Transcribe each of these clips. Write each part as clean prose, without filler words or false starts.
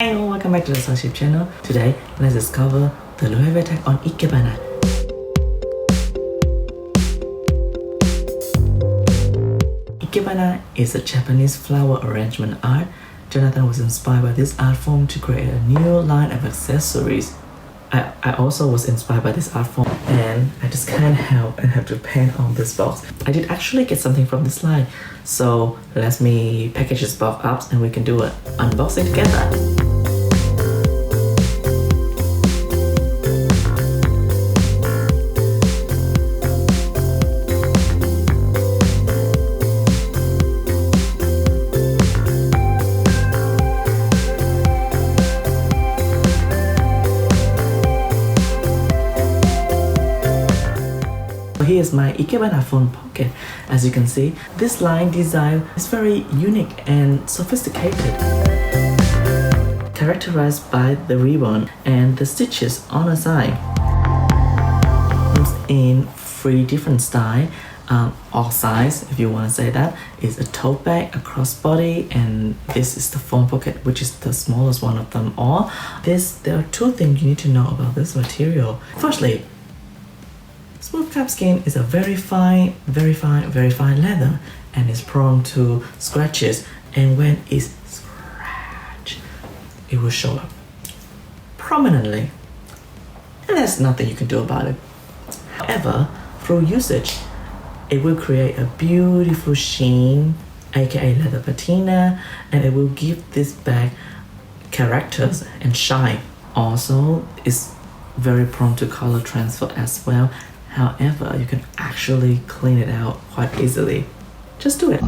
Hey, welcome back to the Starship channel. Today, let's discover the LOEWE tag on Ikebana. Ikebana is a Japanese flower arrangement art. Jonathan was inspired by this art form to create a new line of accessories. I also was inspired by this art form and I just can't help and have to paint on this box. I did actually get something from this line, so let me package this box up and we can do an unboxing together. Here's my Ikebana phone pocket. As you can see, this line design is very unique and sophisticated, characterized by the ribbon and the stitches on the side. Comes in 3 different styles, all size, if you want to say that. It's a tote bag, a crossbody, and this is the phone pocket, which is the smallest one of them all. There are 2 things you need to know about this material. Firstly, smooth calfskin is a very fine leather and is prone to scratches, and when it's scratched, it will show up prominently, and there's nothing you can do about it. However, through usage, it will create a beautiful sheen, aka leather patina, and it will give this bag characters and shine. Also, it's very prone to color transfer as well. However, you can actually clean it out quite easily. Just do it.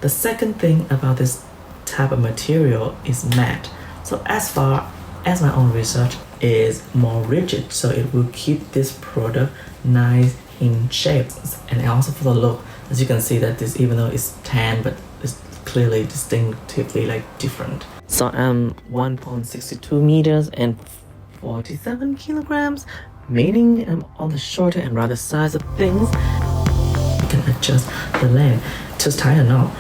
The second thing about this type of material is matte. So as far as my own research is more rigid, so it will keep this product nice in shape. And also for the look, as you can see that this, even though it's tan, but it's clearly distinctively different. So I'm 1.62 meters and 47 kilograms, meaning I'm on the shorter and rather size of things. You can adjust the length, just tie a knot.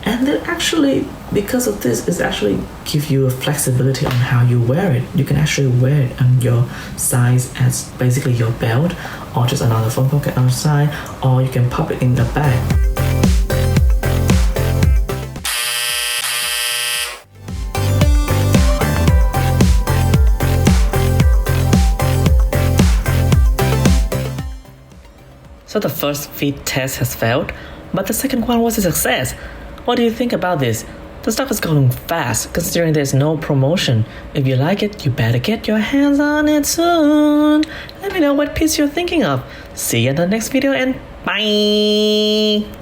And then actually, because of this, it actually gives you a flexibility on how you wear it. You can actually wear it on your size as basically your belt, or just another phone pocket on the side, or you can pop it in the bag. So the first fit test has failed, but the second one was a success. What do you think about this? The stuff is going fast, considering there's no promotion. If you like it, you better get your hands on it soon. Let me know what piece you're thinking of. See you in the next video and bye!